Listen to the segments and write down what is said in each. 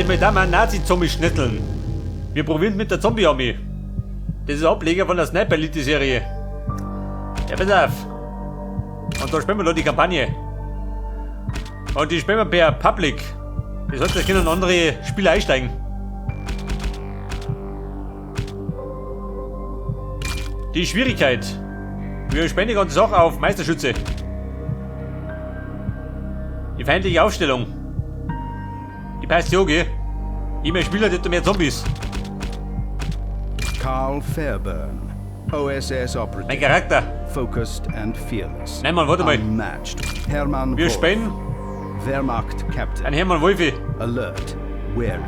Hey, meine Damen, Nazi-Zombie schnitteln. Wir probieren mit der Zombie-Armee. Das ist ein Ableger von der Sniper-Elite-Serie. Ja, pass auf. Und da spielen wir noch die Kampagne. Und die spielen wir per Public. Das heißt, da können andere Spieler einsteigen. Die Schwierigkeit. Wir spielen die ganze Sache auf Meisterschütze. Die feindliche Aufstellung. Die passt ja, gell? Je mehr Spieler, desto mehr Zombies. Carl Fairburn, OSS Operative. Mein Charakter. Focused and fearless. Nein, Mann, warte mal. Unmatched. Hermann Wir Wolf, spielen Wehrmacht Captain. ein Hermann Wolfi. Alert, wary,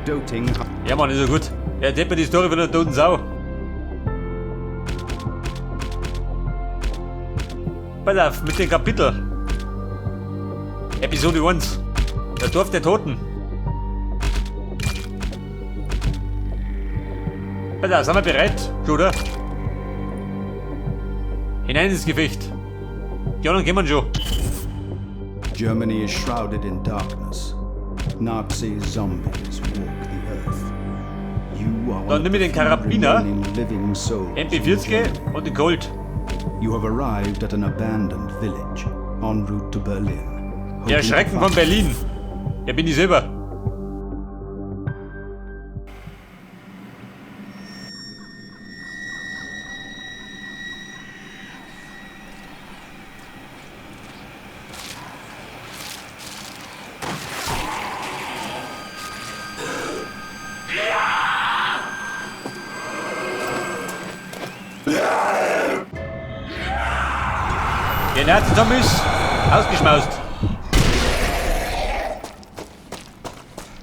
doting. Ja, Mann, ist ja gut. Er erzählt mir die Story von der toten Sau. Pass auf, mit dem Kapitel. Episode 1. Das Dorf der Toten. Pass auf, sind wir bereit? Schon, oder? Hinein ins Gefecht. Die anderen kommen schon. Germany is shrouded in darkness. Nazi zombies walk the earth. You are Dann nimm mir den Karabiner, living souls. MP40 und den Colt. You have arrived at an abandoned village en route to Berlin. Der Schrecken von Berlin. Ja, bin ich selber. Die Nazi-Zombies ausgeschmaust.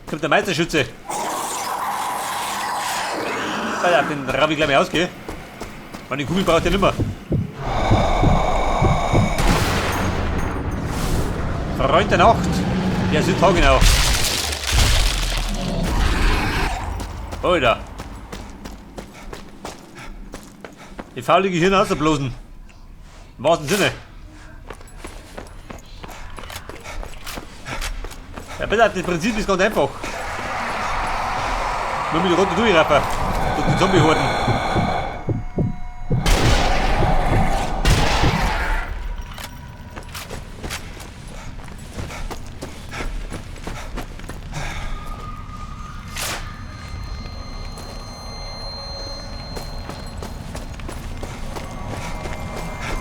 Kommt der Meisterschütze. Ja, den raub ich gleich mal aus, gell? Meine Kugel braucht ja nimmer. Freund der Nacht. Der sind haargenau. Alter. Die faule Gehirn auszublosen. Im wahrsten Sinne. Ja, bitte, das Prinzip ist ganz einfach. Nur mit der Rote durchrappen. Und die Zombie-Horden.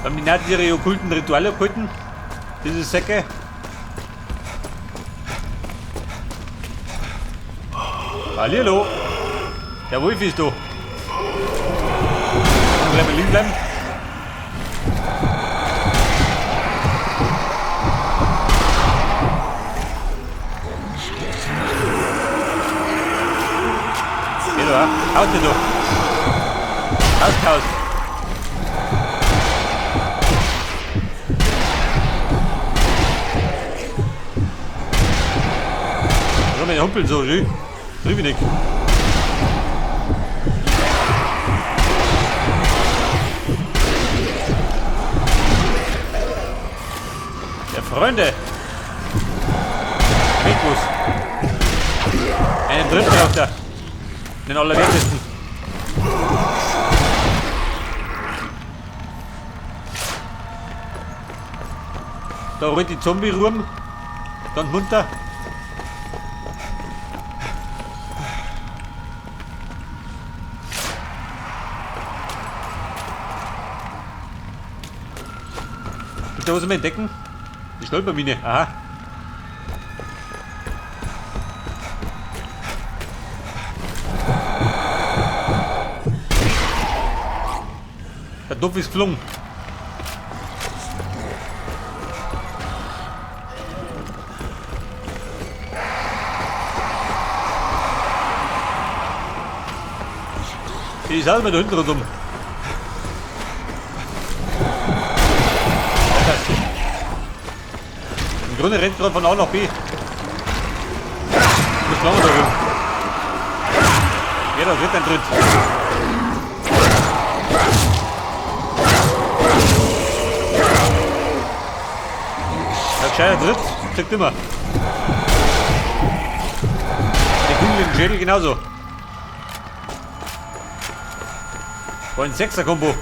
Haben die Nazis ihre okkulten Rituale abgehalten? Diese Säcke. Hallihallo! Der Wolf ist da. Bleiben wir liegen bleiben. Geh da, haut dir da. Ausgehaust. Warum mein Humpel so schön? Trübenig. Ja, Freunde. Meckbus. Einen dritten braucht er. Den allerwertesten. Da rollt die Zombie rum. Dann munter. Da muss ich mal entdecken. Die Stolpermine. Aha. Der Topf ist geflogen. Die ist auch mal da hinten rundum. Im Grunde rennt gerade von A nach B. Muss lange da rum. Ja, da wird ein Tritt. Der gescheiter Tritt, kriegt immer. den Schädel genauso. War ein 6er-Kombo.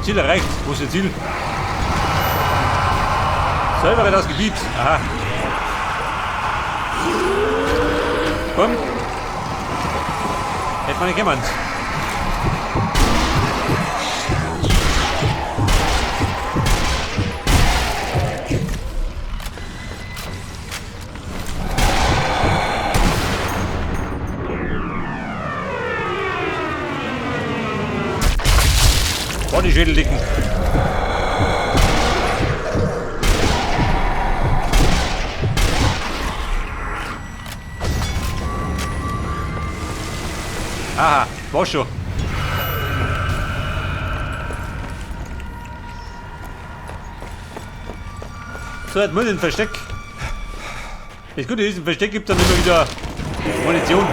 Ziel erreicht. Wo ist das Ziel? Selber das Gebiet. Aha. Komm. Hätte man nicht gemeint. Bodyschädel liegen. Aha, war schon. So, hat man ein Versteck. Das Gute ist, im Versteck gibt es dann immer wieder Munition.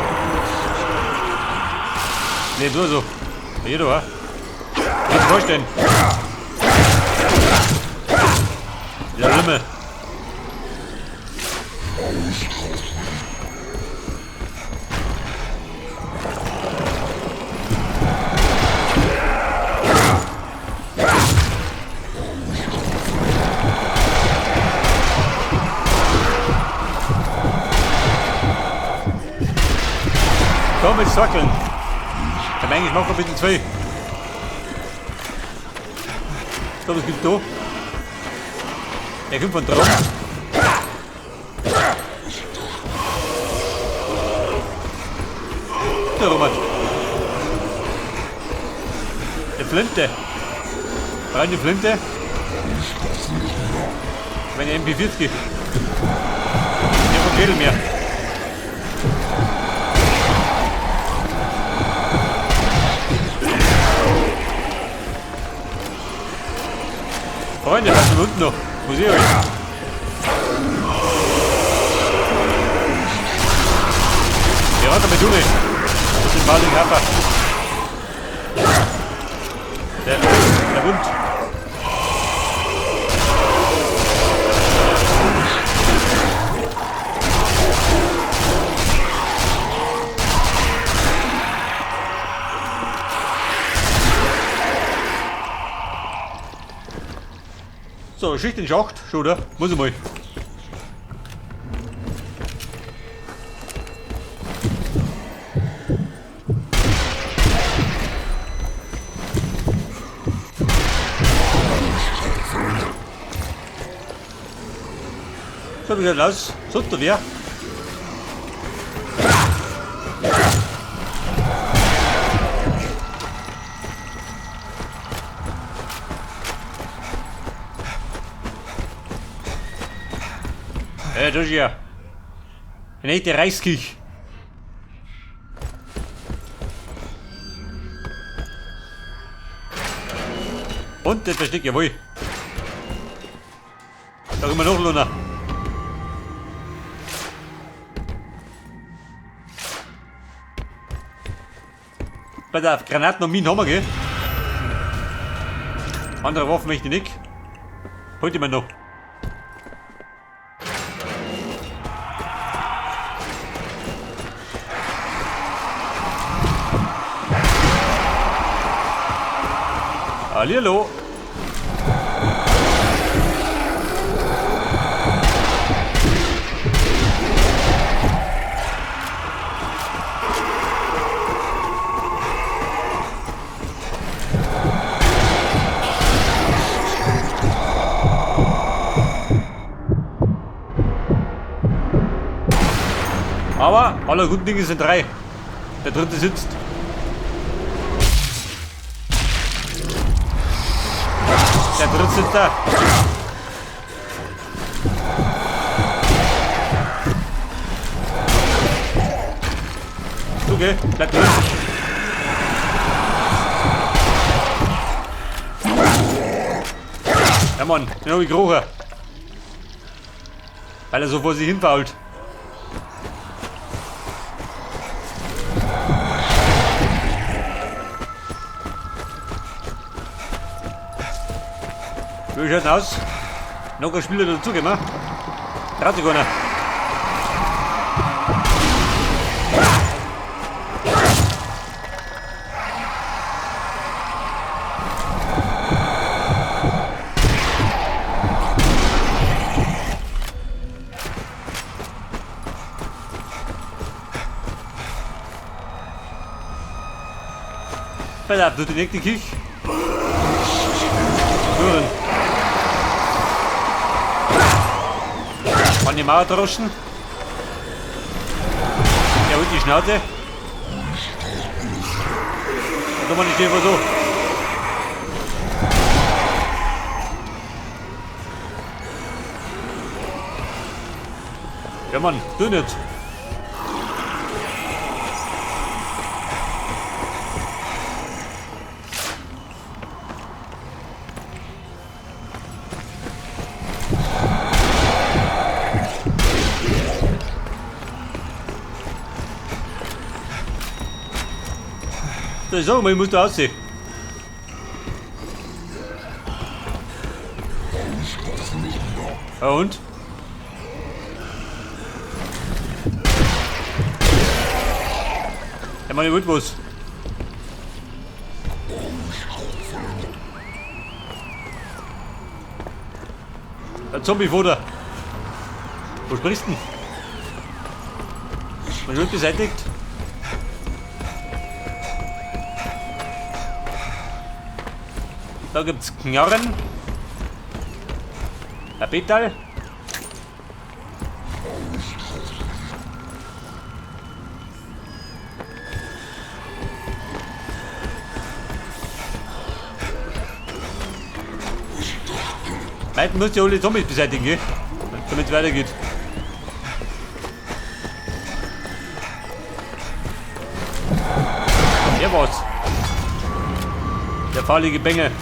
Ne, nur so. Hier, du, ha? Kannst du vorstellen. Ja, Lümmel. Komm, mit Sockeln. Ich habe eigentlich noch ein bisschen zwei. So, was gibt's da? Der kommt von drauf. Der Robert. Eine Flinte. Eine Flinte. Meine MP40. Ich habe keinen Schädel mehr. Freunde, was ist unten noch? Wo sehe ich euch? Ja, warte mal, Junge. Das ist Martin Kappa. Der Hund. So, Schicht in Schacht, schon, oder? Muss ich mal. So, wie sieht aus? Sonst noch wer? Das ist ja eine echte Reiskirche. Und das Versteck, jawohl. Da können wir noch Luna. Bei der Granaten und Minen haben wir, gell? Andere Waffen möchte ich nicht. Heute mal noch. Hallihallo. Aber alle guten Dinge sind drei. Der dritte sitzt. Der dritte sitzt da. Okay, bleib drin. Ja Mann, den hab ich gerochen. Weil er so vor sich hin fault. Wie schaut's aus? Noch ein Spieler dazu gemacht. Traut sich keiner. Pass auf, du direkt die Küche. Gut. An die Mauer droschen. Der holt die Schnauze. Und dann mach ich einfach so. Ja Mann, du nicht. So, ich muss da aussehen. Ja und? Ja, meine Wut was. Ein Zombie-Futter. Wo sprichst du denn? Man wird beseitigt. Da gibt's Knarren. Ein Petal. Meiten musst du alle Zombies beseitigen, gell? Damit es weitergeht. Der war's. Der fahrlige Bengel.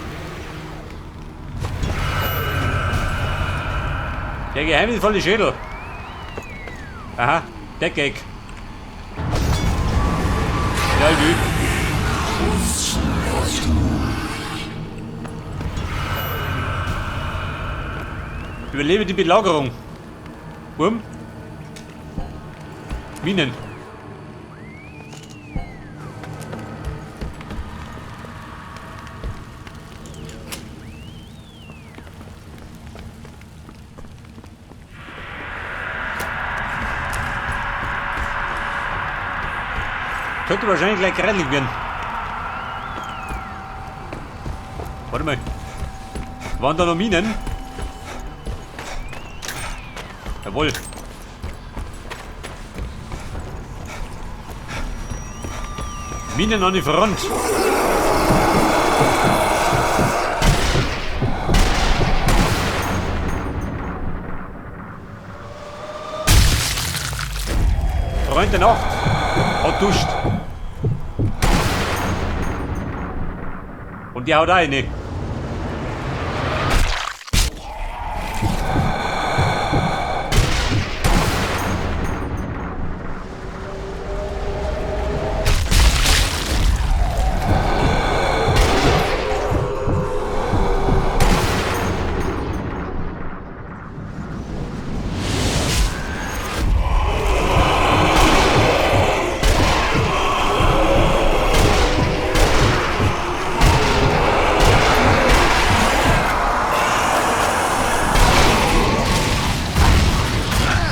Der geheimnisvolle Schädel. Aha, der Gag. Ja, wie? Überlebe die Belagerung. Wurm. Minen. Könnte wahrscheinlich gleich grellig werden. Warte mal. Waren da noch Minen? Jawohl. Minen an die Front. Freund der Nacht hat duscht. Und die haut eine.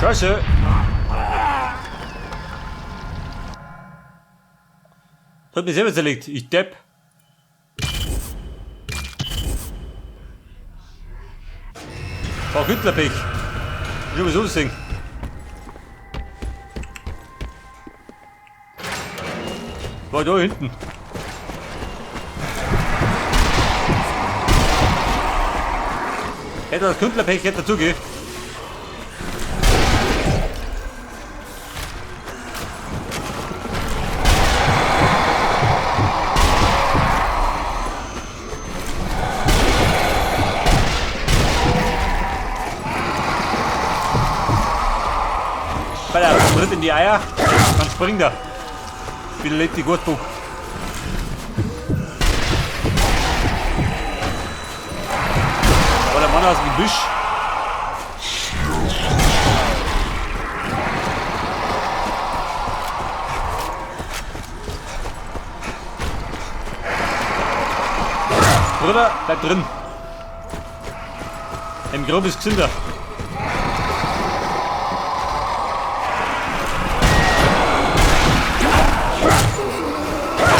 Scheiße! Hat mich selber zerlegt, ich Depp. War Hüttlerpech. Ich muss so singen. War da hinten. Hätte das Künstlerpech hätte dazugehen. Weil er tritt in die Eier, dann springt er. Wieder lebt die Gurtbuch. War der Mann aus dem Gebüsch. Bruder, bleib drin. Im Grob ist gesünder.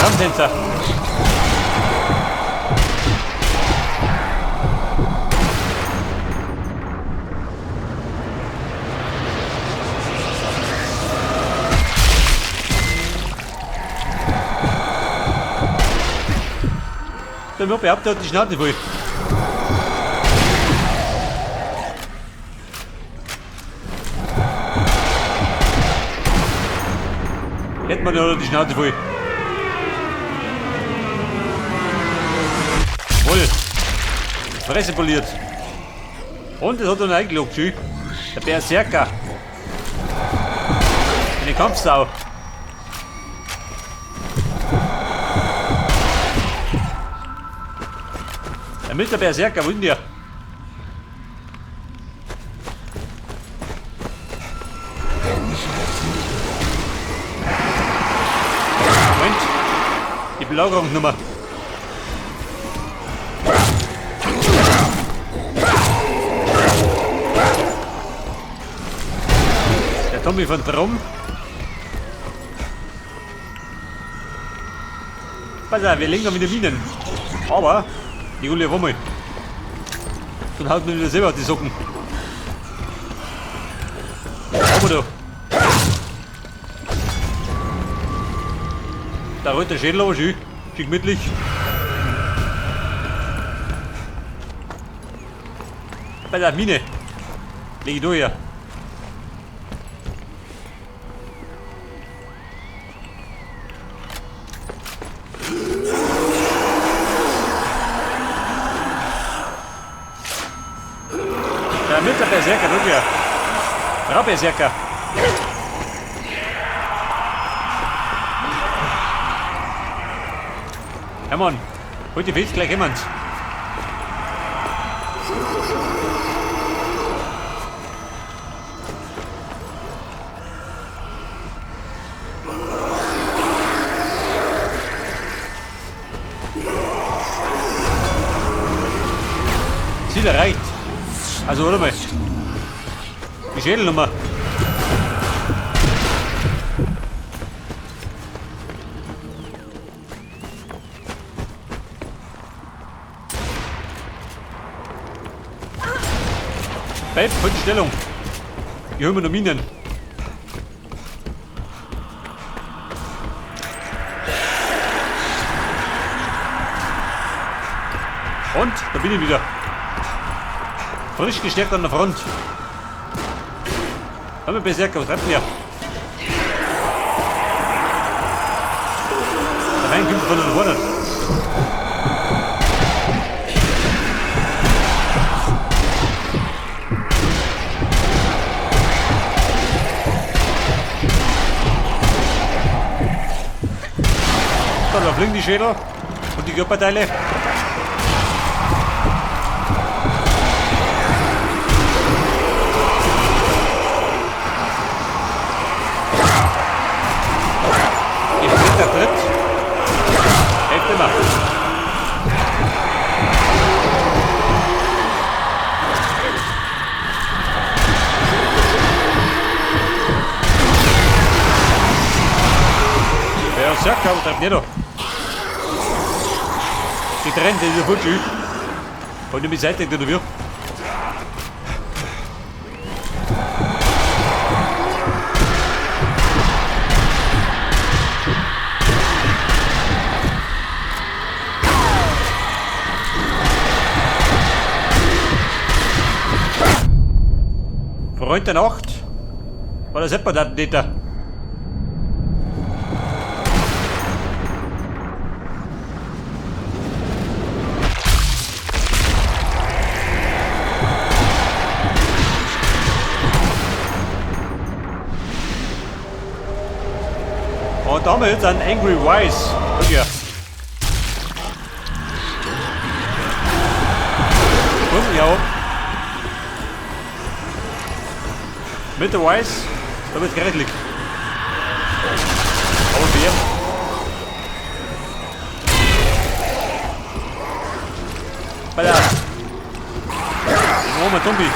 Rammtänzer. Ich hab behauptet, die Schnauze voll. Hätten wir noch die Schnauze voll. Wohl. Fresse poliert. Und es hat dann eingeloggt, schön. Der Berserker. Eine Kampfsau. Damit der Berserker, wo ist der? Moment. Die Belagerungsnummer. Der Tommy von Drum. Pass auf, wir legen da wieder Minen. Aber die hole ich mal. Dann haut mir wieder selber auf die Socken. Aber da. Da rollt der Schädel aber schön. Schön gemütlich. Bei der Mine. Leg ich da her. Mit der Berserker, guck her. Frau Berserker. Ja, Mann. Heute fehlt gleich jemand. Ziel erreicht. Also, warte mal. Die Schädelnummer. Bleib, halt die Stellung. Hier holen wir noch Minen. Und, da bin ich wieder. Frisch gestärkt an der Front. Haben wir Berserker, was treibt ihr? Da rein kommt von da vorne. So, da fliegen die Schädel und die Körperteile. Tritt. Hälfte macht. Berserker und treibt nicht noch. Getrennt, das ist ja voll schön. Wollt ihr mich beseitigt oder wie? Freund der Nacht war der Separattentäter. Und da haben wir jetzt einen Angry Wise. Guck hier. Guck ja. Mit der Wise, da wird gerechtlich. Aber wer? Weiter. Oh, mein Zombie.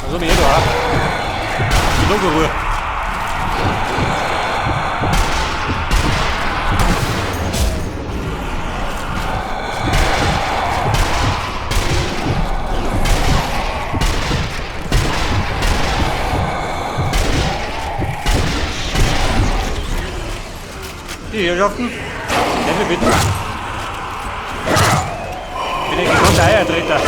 Also mir hier da. Genug Ruhe. Die Herrschaften, nehmen wir bitten. Ich bin ein gekonnter Eiertreter.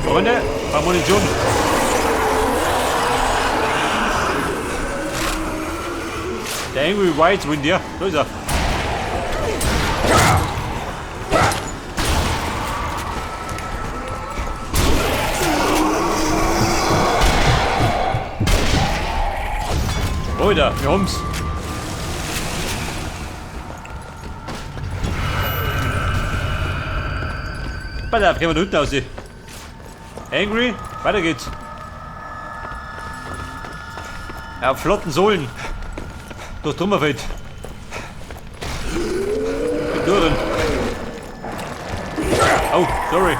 Freunde, paar Munition. Der Angry White Wind hier, so ist er. Leute, wir haben's. Pass auf, gehen wir da unten aussehen. Angry, weiter geht's. Auf flotten Sohlen. Durch Trümmerfeld. Durch. Oh, sorry.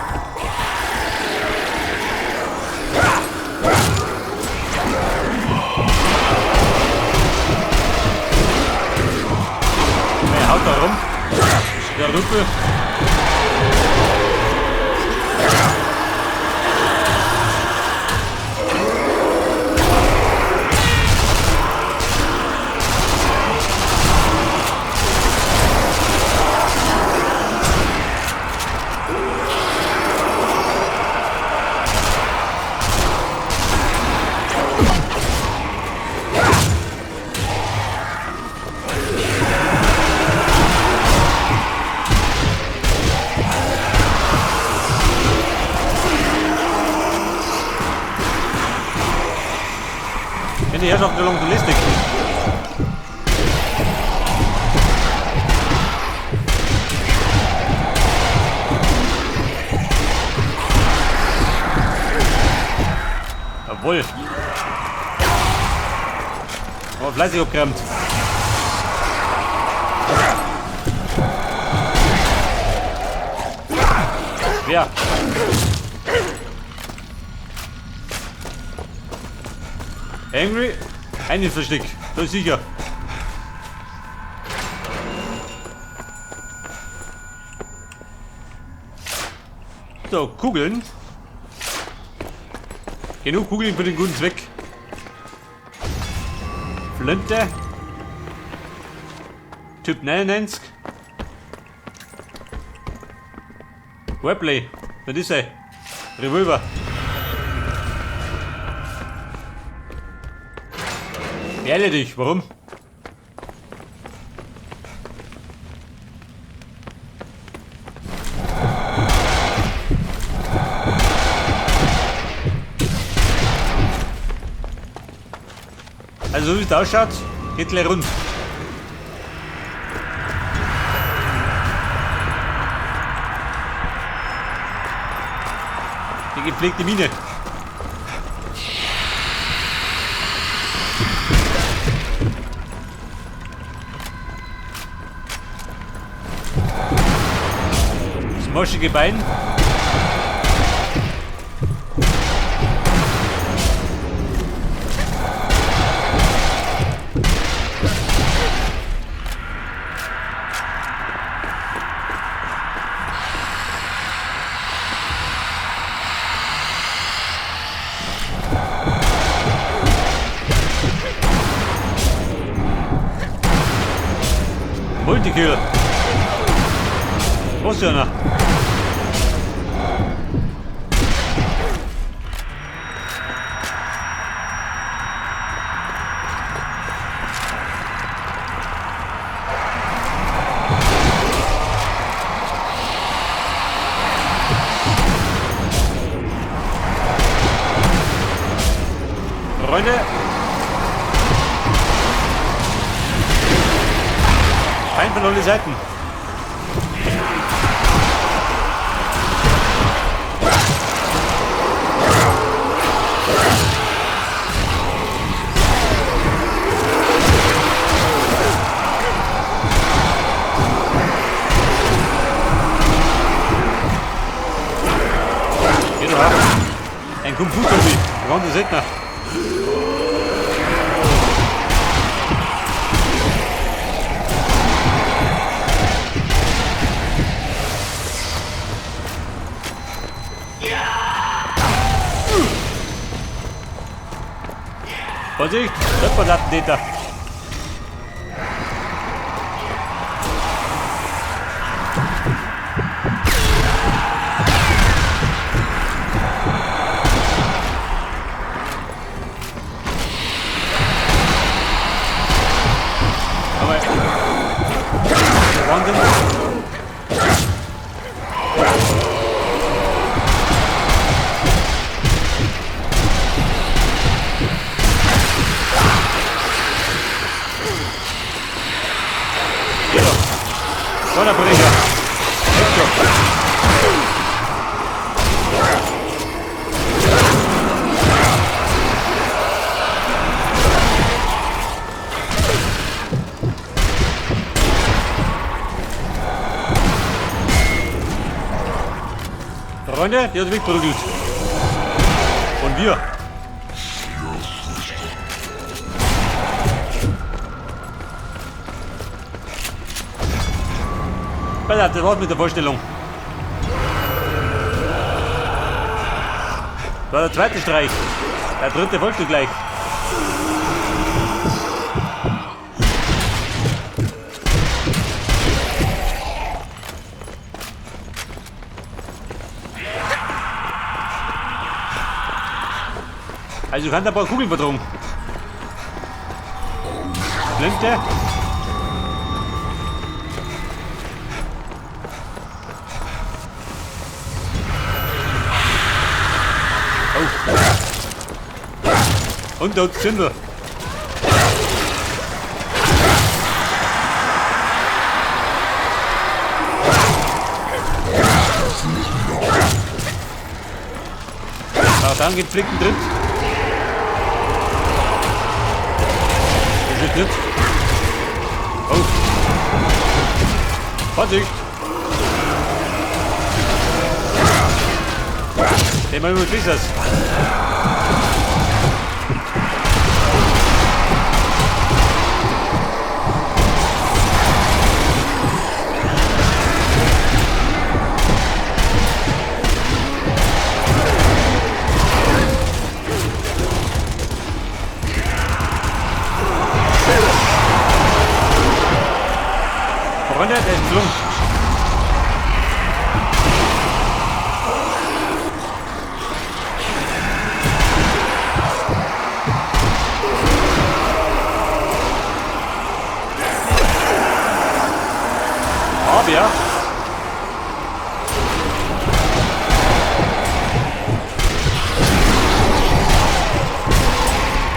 Er haut da rum. Der Rüppel. Die Herrschaft along the listing. Jawohl. Aber fleißig abgeräumt. Ja. Angry, einen Versteck, das ist sicher. So, Kugeln. Genug Kugeln für den guten Zweck. Flinte. Typ 99. Webley, das ist er. Revolver. Beeile dich, warum? Also so wie es ausschaut, geht gleich rund. Die gepflegte Mine. Das moschige Bein. Multikill. Was ja noch? Freunde. Feind von alle Seiten. Geht doch ab. Ein Kung-Fu-Zombie. Wir das nicht nach. Vorsicht, Trefferlattentäter. Aber Wahnsinn. Donnerbrecher. Freunde, der ist wegprügelt. Und wir. Das war's mit der Vorstellung. Das war der zweite Streich. Der dritte folgt gleich. Also kann ein paar Kugeln verdrungen. Blinde. Und dort sind wir. Dann gepflegten Tritt. Das ist nicht. Oh. Vorsicht. Den mal mit Fissers. Freunde, der ist gelungen. Aber ja.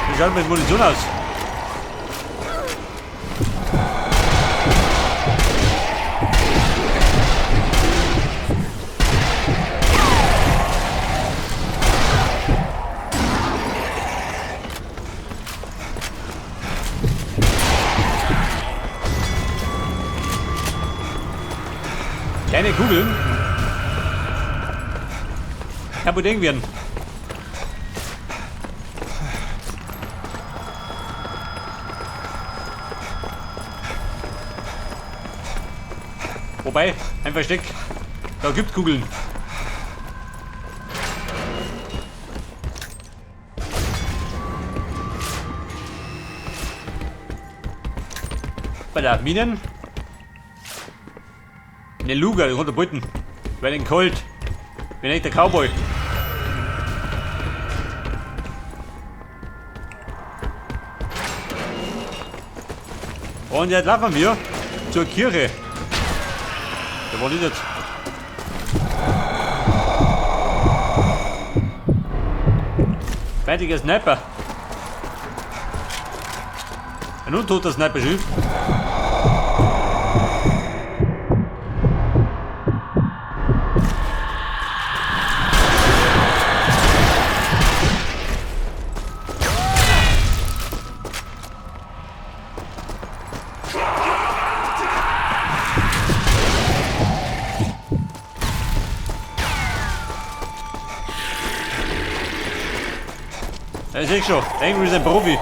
Wie schaut mit Munition aus? Keine Kugeln. Kaputt werden. Wobei, ein Versteck. Da gibt's Kugeln. Bei der Minen. Ne Luger, runter Brüten. Wer den Colt? Bin ich der Cowboy. Und jetzt laufen wir zur Kirche. Da war nicht jetzt. Fertiger Sniper. Ein untoter Sniper-Schiff. Ja, ich sehe schon, Angry ist ein Profi.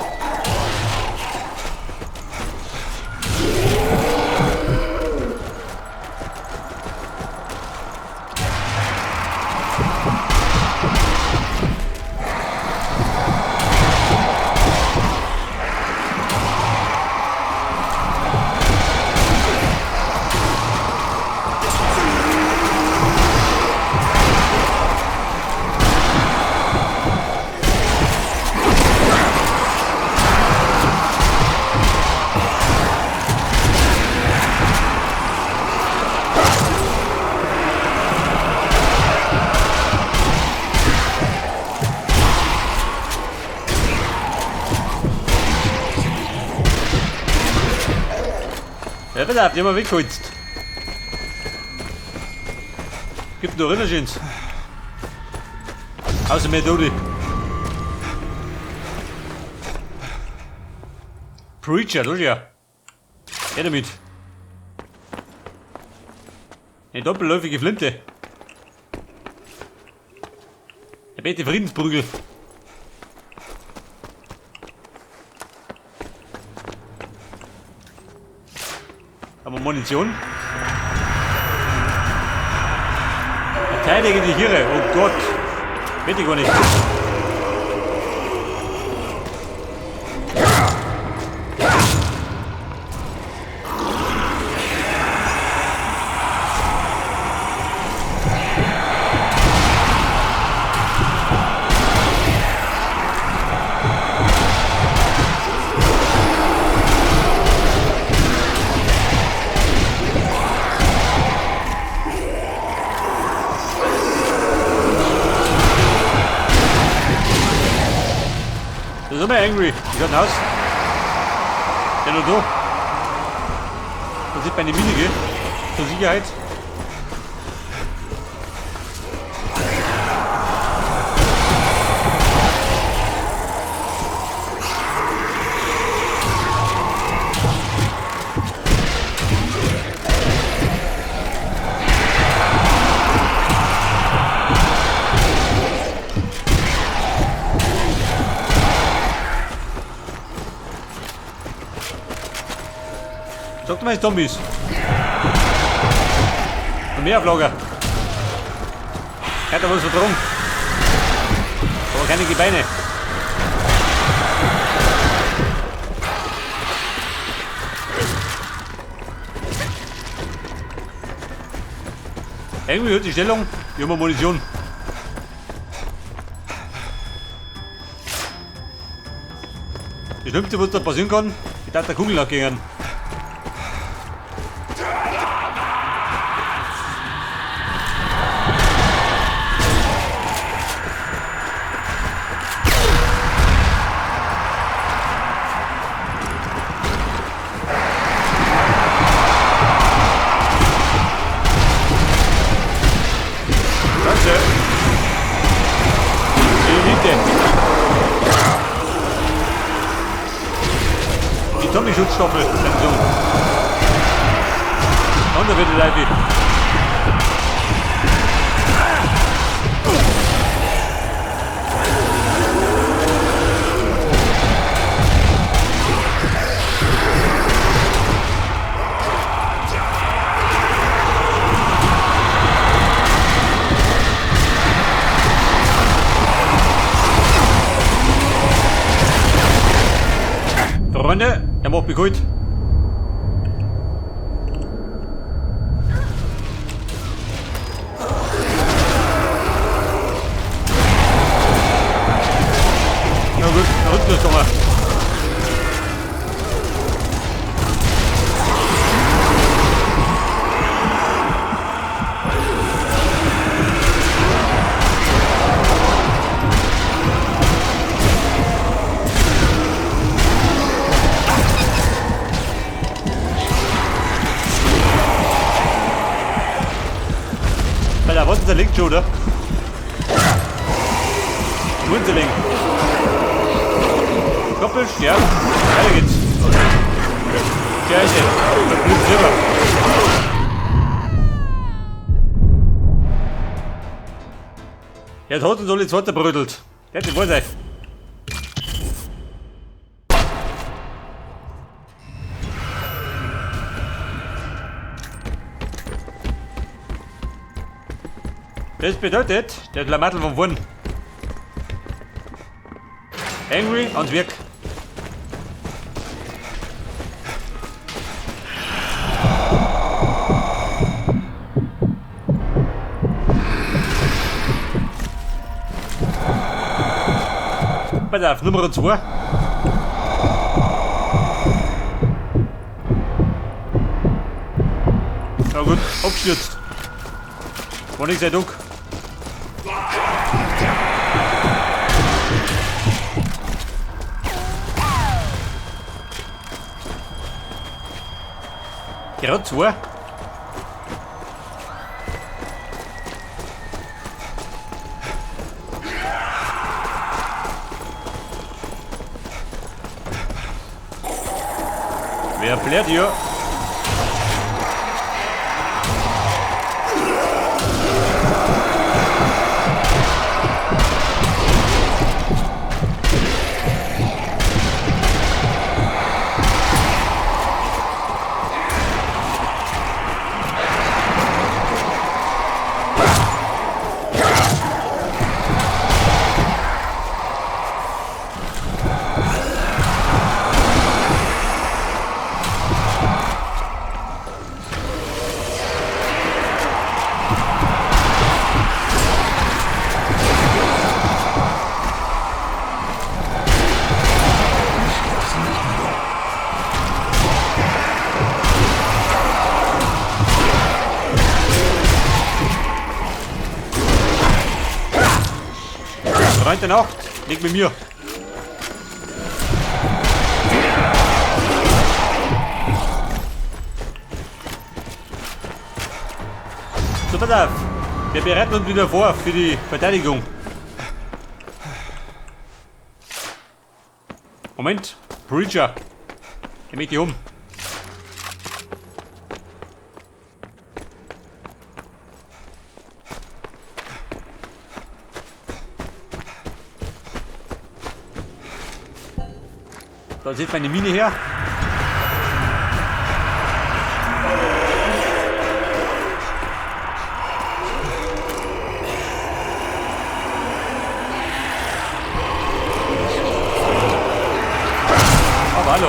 Ja, pass auf, die haben wir weggeholzt. Gibt noch Rinderschins. Außer Methode. Preacher, das ja. Geh damit. Eine doppelläufige Flinte. Der bete Friedensprügel. Haben wir Munition? Verteidige die Hirre, oh Gott. Bitte gar nicht. Da sind wir angry. Ich hab ein Haus. Der noch da. Da sieht man eine Mine, gell? Zur Sicherheit. Sagt mal, Zombies. Und mehr Auflager. Hat er was verdrungen. Aber keine Gebeine. Irgendwie hört die Stellung. Wir haben Munition. Das Schlimmste, was da passieren kann, ich darf der Kugel nachgehen. Die Zombie-Schutzstoffe sind so. Und da wird die Leibe. Freunde, der macht mich gut. Nach unten ist nochmal. Da was ist der links schon, oder? Wo ist der links? Koppelst? Ja. Weiter geht's. Scheiße. Da blüht selber. Jetzt hat uns alle ins Wasser brödelt. Das ist wohl. Das bedeutet, der Lamattel von vorn. Angry ans Werk. Pass auf, Nummer 2. Na gut, abgestürzt. War nicht sehr duck. Gerade 2. Wer blärt hier? Freunde Nacht, liegt mit mir. So, pass auf. Wir bereiten uns wieder vor für die Verteidigung. Moment, Preacher. Geh mit dir um. Da sieht meine Mine her. Aber hallo.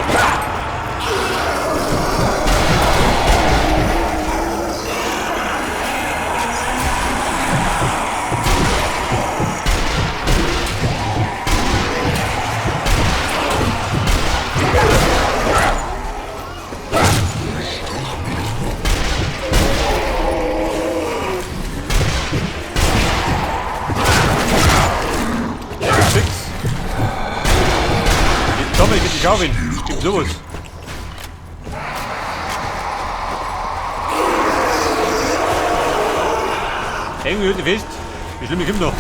Dominik ist nicht auf ihn. Stimmt sowas. Irgendwie hört ihr fest. Wie schlimm ich komme noch.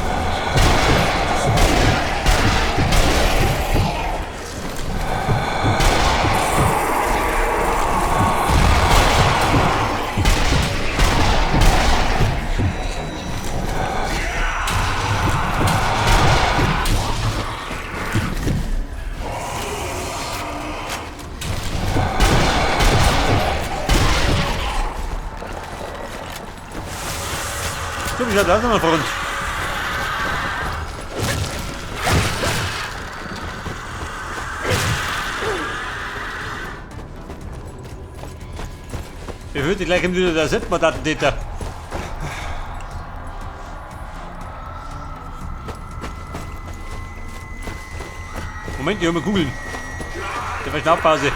Guck, ich hab das noch vor uns. Ich würde gleich wieder der Selbstmordattentäter. Moment, ich hol mal googeln. Der Verschnaufpause.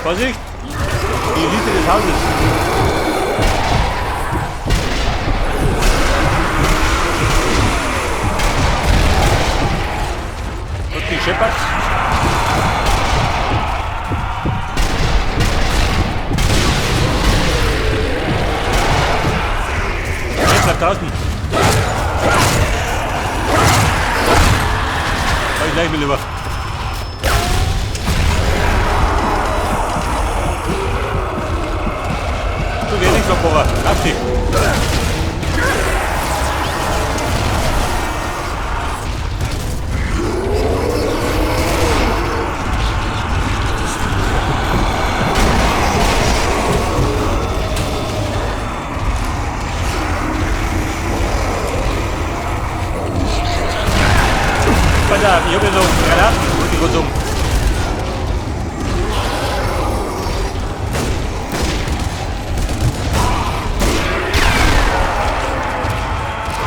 Vorsicht! Die Elite des Hauses. Und die Shepard. Jetzt bleibt draußen. Hab ich gleich mal lieber. Du geh nicht, Kopfhörer. Abstieg. Weiter, ich hab ja noch Granaten. Und die kurz um.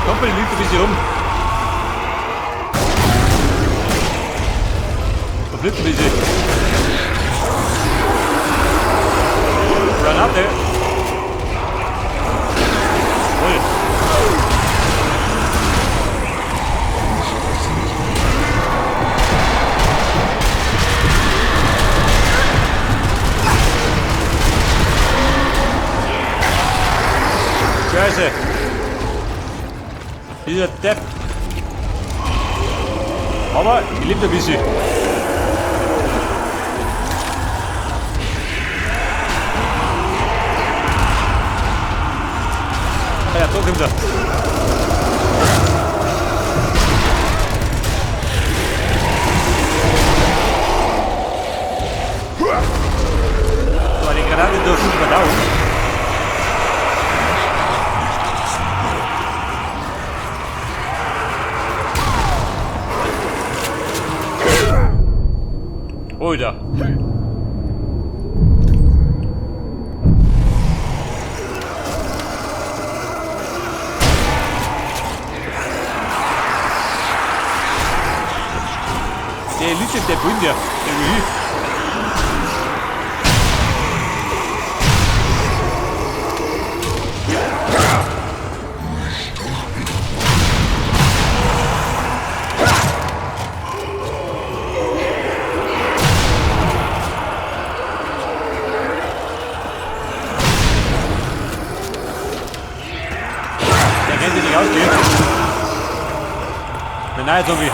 Kumpel, liegt ein bisschen rum. Verflippt ein bisschen. Granate. Voll. Scheiße. Dieser Depp. Aber ich lebt ein bisschen. Ah ja, so kommt er. So, die Granate durch den Down. Oder. Der Elite, der Bund, der will. Ausgehen. Nein, Zombie.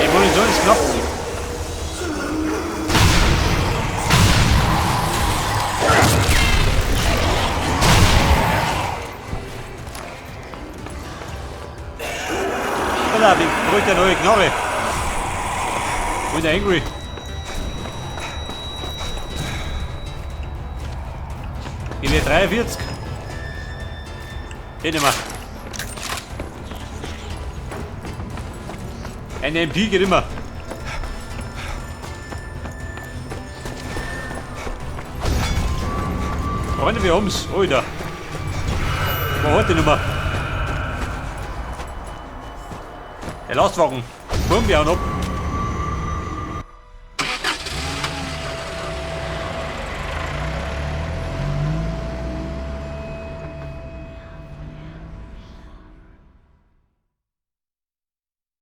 Die Munition ist knapp. Ich bräuchte eine neue Knarre. Und der Angry. Gewehr 43. Geht nicht mehr. Eine MP geht immer. Freunde, wir haben's. Oh, da. Wo hat die Nummer? Der Lastwagen. Boom, wir hauen ab.